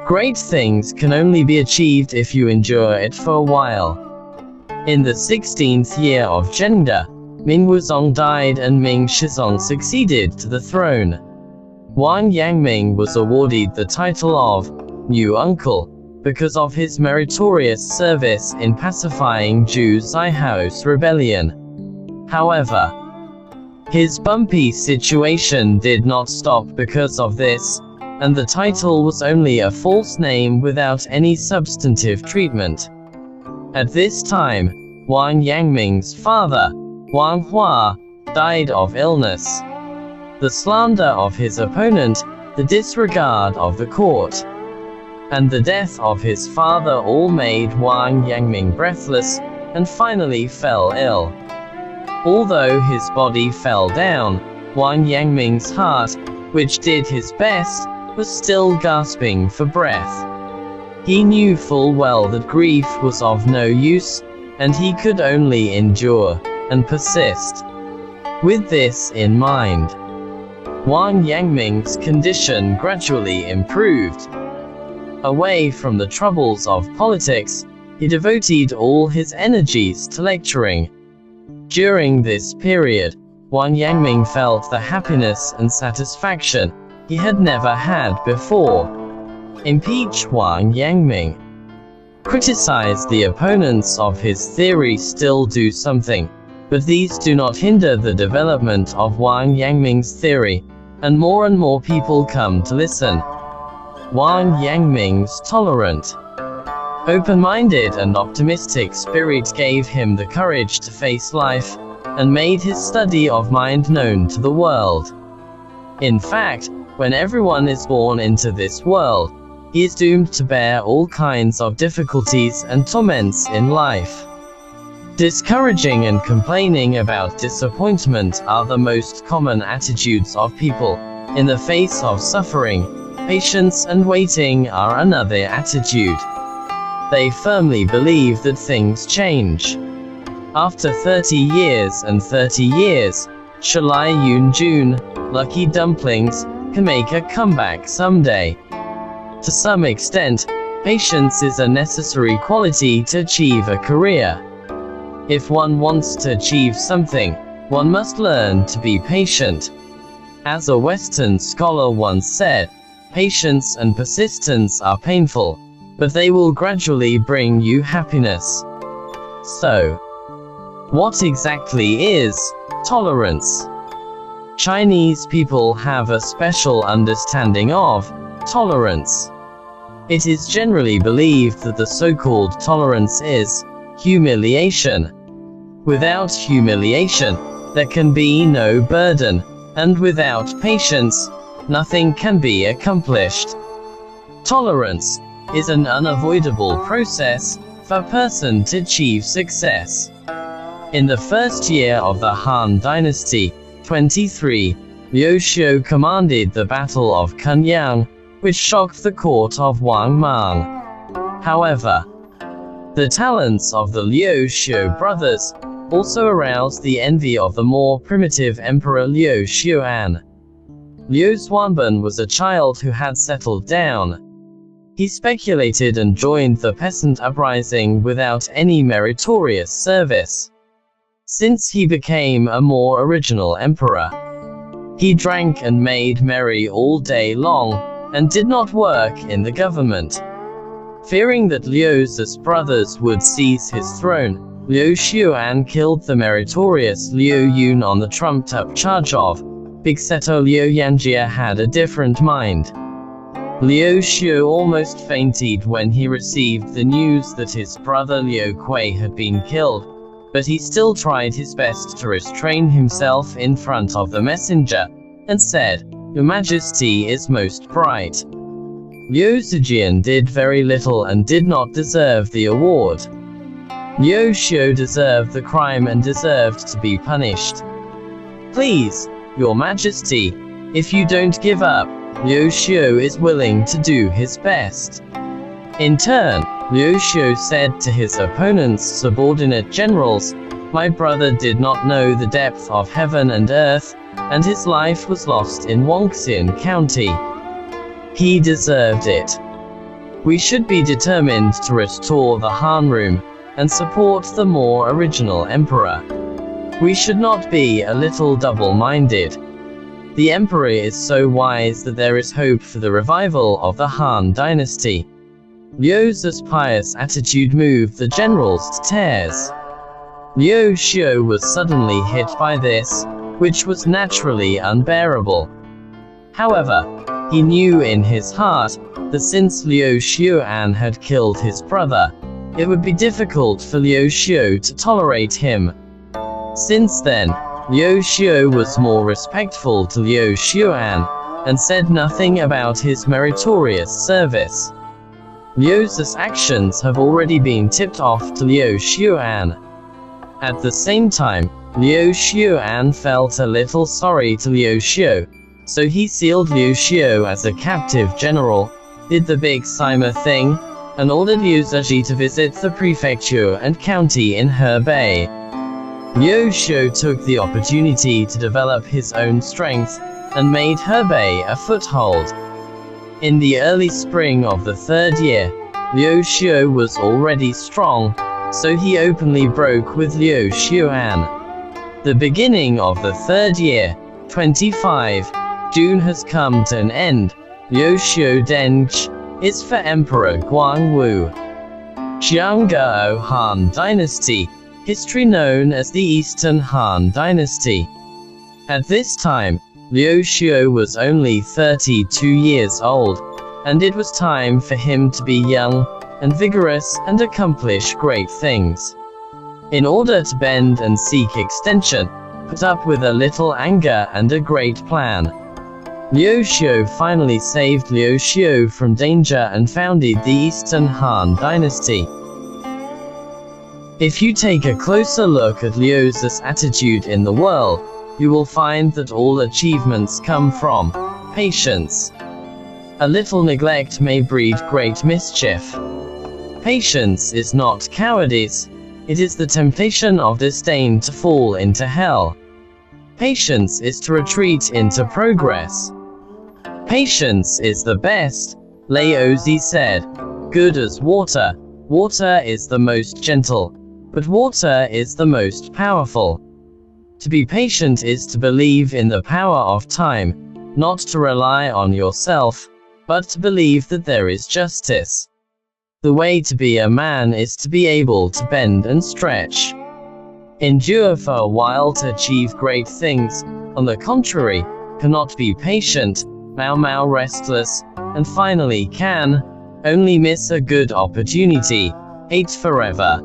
Great things can only be achieved if you endure it for a while. In the 16th year of Zhengde, Ming Wuzong died and Ming Shizong succeeded to the throne. Wang Yangming was awarded the title of New Uncle because of his meritorious service in pacifying Zhu Zihao's rebellion. However, his bumpy situation did not stop because of this, and the title was only a false name without any substantive treatment. At this time, Wang Yangming's father, Wang Hua, died of illness. The slander of his opponent, the disregard of the court, and the death of his father all made Wang Yangming breathless, and finally fell ill. Although his body fell down, Wang Yangming's heart, which did his best, was still gasping for breath. He knew full well that grief was of no use, and he could only endure and persist. With this in mind, Wang Yangming's condition gradually improved. Away from the troubles of politics, he devoted all his energies to lecturing. During this period, Wang Yangming felt the happiness and satisfaction he had never had before. Impeach Wang Yangming. Criticize the opponents of his theory, still do something, but these do not hinder the development of Wang Yangming's theory, and more people come to listen. Wang Yangming's tolerant, open-minded and optimistic spirit gave him the courage to face life, and made his study of mind known to the world. In fact, when everyone is born into this world, he is doomed to bear all kinds of difficulties and torments in life. Discouraging and complaining about disappointment are the most common attitudes of people. In the face of suffering, patience and waiting are another attitude. They firmly believe that things change. After 30 years and 30 years, Shalai Yun Jun, lucky dumplings, can make a comeback someday. To some extent, patience is a necessary quality to achieve a career. If one wants to achieve something, one must learn to be patient. As a Western scholar once said, patience and persistence are painful, but they will gradually bring you happiness. So, what exactly is tolerance? Chinese people have a special understanding of tolerance. It is generally believed that the so-called tolerance is humiliation. Without humiliation, there can be no burden, and without patience, nothing can be accomplished. Tolerance is an unavoidable process for a person to achieve success. In the first year of the Han Dynasty, 23, Liu Xiu commanded the Battle of Kunyang, which shocked the court of Wang Mang. However, the talents of the Liu Xiu brothers also aroused the envy of the more primitive Emperor Liu Xuan. Liu Xuanben was a child who had settled down. He speculated and joined the peasant uprising without any meritorious service. Since he became a more original emperor, he drank and made merry all day long, and did not work in the government. Fearing that Liu's brothers would seize his throne, Liu Xuan killed the meritorious Liu Yun on the trumped-up charge of Big Seto. Liu Yanjie had a different mind. Liu Xiu almost fainted when he received the news that his brother Liu Kui had been killed, but he still tried his best to restrain himself in front of the messenger, and said, "Your Majesty is most bright." Liu Zijian did very little and did not deserve the award. Liu Xiu deserved the crime and deserved to be punished. "Please, Your Majesty, if you don't give up, Liu Xiu is willing to do his best." In turn, Liu Xiu said to his opponent's subordinate generals, "My brother did not know the depth of heaven and earth, and his life was lost in Wangxin County. He deserved it. We should be determined to restore the Han room, and support the more original emperor. We should not be a little double-minded. The emperor is so wise that there is hope for the revival of the Han dynasty. Liu's pious attitude moved the generals to tears. Liu Xiu was suddenly hit by this, which was naturally unbearable. However, he knew in his heart that since Liu Xuan had killed his brother, it would be difficult for Liu Xiu to tolerate him. Since then, Liu Xiu was more respectful to Liu Xuan, and said nothing about his meritorious service. Liu's actions have already been tipped off to Liu Xuan. At the same time, Liu Xuan felt a little sorry to Liu Xiu, so he sealed Liu Xiu as a captive general, did the big Sima thing, and ordered Liu Zhi to visit the prefecture and county in Hebei. Liu Xiu took the opportunity to develop his own strength, and made Hebei a foothold. In the early spring of the third year, Liu Xiu was already strong, so he openly broke with Liu Xuan. The beginning of the third year, 25 June has come to an end. Liu Xiu Deng is for Emperor Guangwu. Xianguo Han Dynasty, history known as the Eastern Han Dynasty. At this time, Liu Xiu was only 32 years old, and it was time for him to be young and vigorous and accomplish great things. In order to bend and seek extension, put up with a little anger and a great plan, Liu Xiu finally saved Liu Xiu from danger and founded the Eastern Han Dynasty. If you take a closer look at Liu's attitude in the world, you will find that all achievements come from patience. A little neglect may breed great mischief. Patience is not cowardice, it is the temptation of disdain to fall into hell. Patience is to retreat into progress. Patience is the best, Laozi said. Good as water, water is the most gentle, but water is the most powerful. To be patient is to believe in the power of time, not to rely on yourself, but to believe that there is justice. The way to be a man is to be able to bend and stretch. Endure for a while to achieve great things, on the contrary, cannot be patient, Mau restless, and finally can only miss a good opportunity, hate forever.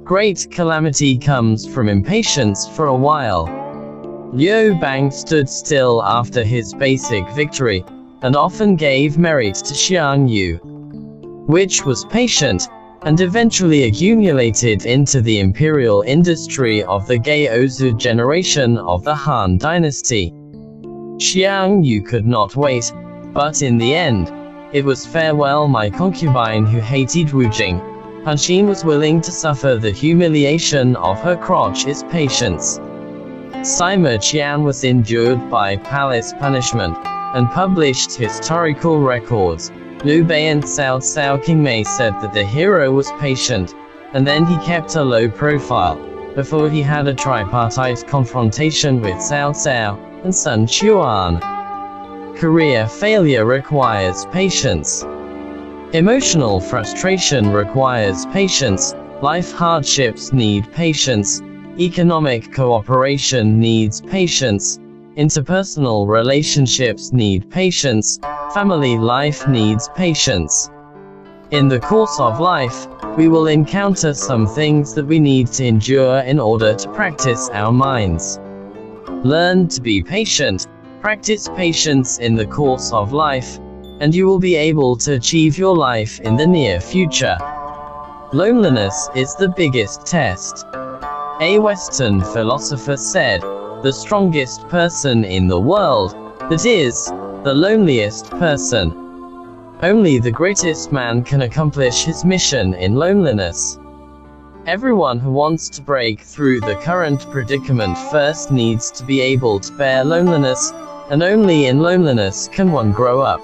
Great calamity comes from impatience for a while. Liu Bang stood still after his basic victory, and often gave merit to Xiang Yu, which was patient, and eventually accumulated into the imperial industry of the Gaozu generation of the Han dynasty. Xiang Yu could not wait, but in the end, it was farewell my concubine who hated Wu Jing. Han Xin was willing to suffer the humiliation of her crotch's patience. Sima Qian was endured by palace punishment, and published historical records. Liu Bei and Cao Cao Qingmei said that the hero was patient, and then he kept a low profile, before he had a tripartite confrontation with Cao Cao and Sun Quan. Career failure requires patience. Emotional frustration requires patience, life hardships need patience, economic cooperation needs patience, interpersonal relationships need patience, family life needs patience. In the course of life, we will encounter some things that we need to endure in order to practice our minds. Learn to be patient, practice patience in the course of life, and you will be able to achieve your life in the near future. Loneliness is the biggest test. A Western philosopher said, the strongest person in the world, that is, the loneliest person. Only the greatest man can accomplish his mission in loneliness. Everyone who wants to break through the current predicament first needs to be able to bear loneliness, and only in loneliness can one grow up.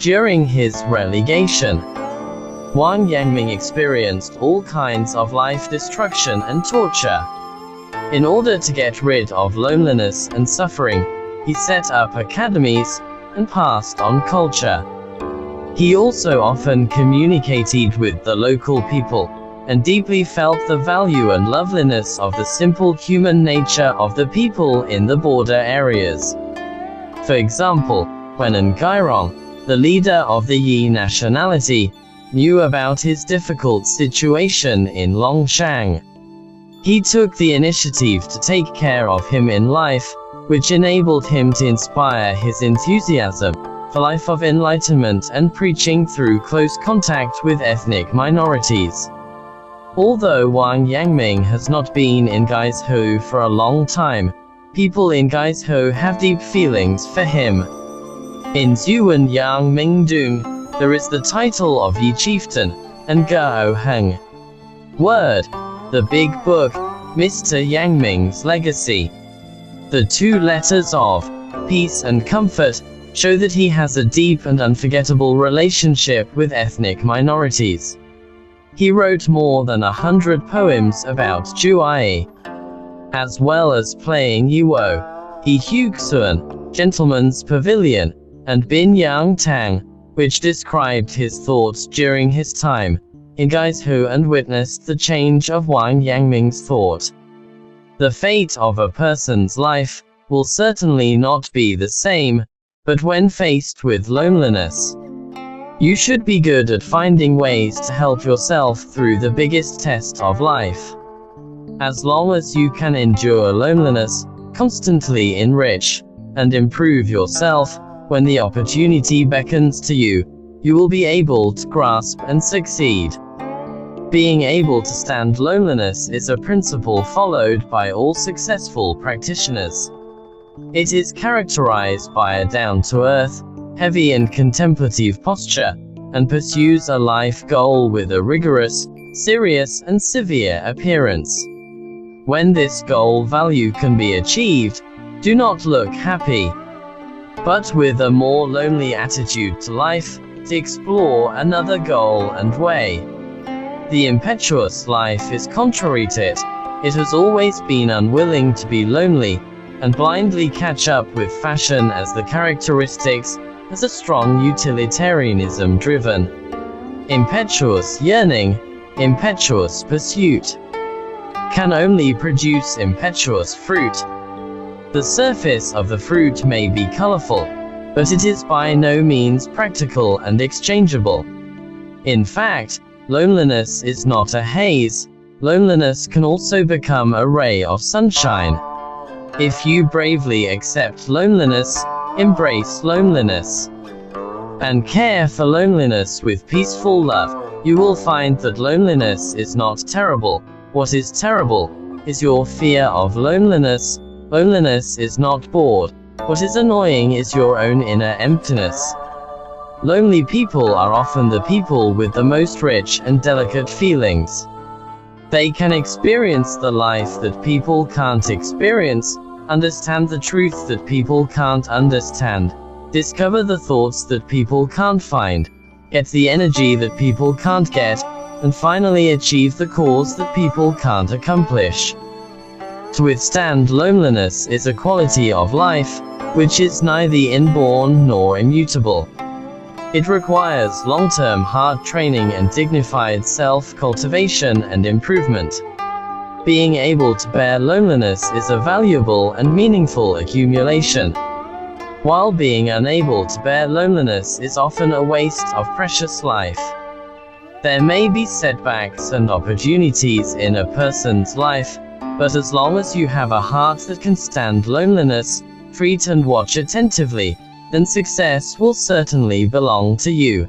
During his relegation, Wang Yangming experienced all kinds of life destruction and torture. In order to get rid of loneliness and suffering, he set up academies and passed on culture. He also often communicated with the local people, and deeply felt the value and loveliness of the simple human nature of the people in the border areas. For example, when Gairong, the leader of the Yi nationality, knew about his difficult situation in Longshan, he took the initiative to take care of him in life, which enabled him to inspire his enthusiasm for life of enlightenment and preaching through close contact with ethnic minorities. Although Wang Yangming has not been in Gaizhou for a long time, people in Gaizhou have deep feelings for him. In Zhuwen Yang Mingdong, there is the title of Yi Chieftain and Gao Heng. Word, the Big Book, Mr. Yangming's legacy. The two letters of peace and comfort show that he has a deep and unforgettable relationship with ethnic minorities. He wrote more than 100 poems about Zhuai, as well as playing Yiwo, Yi Huxuan, Gentleman's Pavilion, and Bin Yang Tang, which described his thoughts during his time in Gaizhou and witnessed the change of Wang Yangming's thought. The fate of a person's life will certainly not be the same, but when faced with loneliness, you should be good at finding ways to help yourself through the biggest test of life. As long as you can endure loneliness, constantly enrich and improve yourself, when the opportunity beckons to you, you will be able to grasp and succeed. Being able to stand loneliness is a principle followed by all successful practitioners. It is characterized by a down-to-earth, heavy and contemplative posture, and pursues a life goal with a rigorous, serious and severe appearance. When this goal value can be achieved, do not look happy, but with a more lonely attitude to life, to explore another goal and way. The impetuous life is contrary to it. It has always been unwilling to be lonely, and blindly catch up with fashion as the characteristics, as a strong utilitarianism driven, impetuous yearning, impetuous pursuit, can only produce impetuous fruit. The surface of the fruit may be colorful, but it is by no means practical and exchangeable. In fact, loneliness is not a haze. Loneliness can also become a ray of sunshine. If you bravely accept loneliness, embrace loneliness, and care for loneliness with peaceful love, you will find that loneliness is not terrible. What is terrible is your fear of loneliness. Loneliness is not bored. What is annoying is your own inner emptiness. Lonely people are often the people with the most rich and delicate feelings. They can experience the life that people can't experience, understand the truth that people can't understand, discover the thoughts that people can't find, get the energy that people can't get, and finally achieve the cause that people can't accomplish. To withstand loneliness is a quality of life, which is neither inborn nor immutable. It requires long-term hard training and dignified self-cultivation and improvement. Being able to bear loneliness is a valuable and meaningful accumulation, while being unable to bear loneliness is often a waste of precious life. There may be setbacks and opportunities in a person's life, but as long as you have a heart that can stand loneliness, treat and watch attentively, then success will certainly belong to you.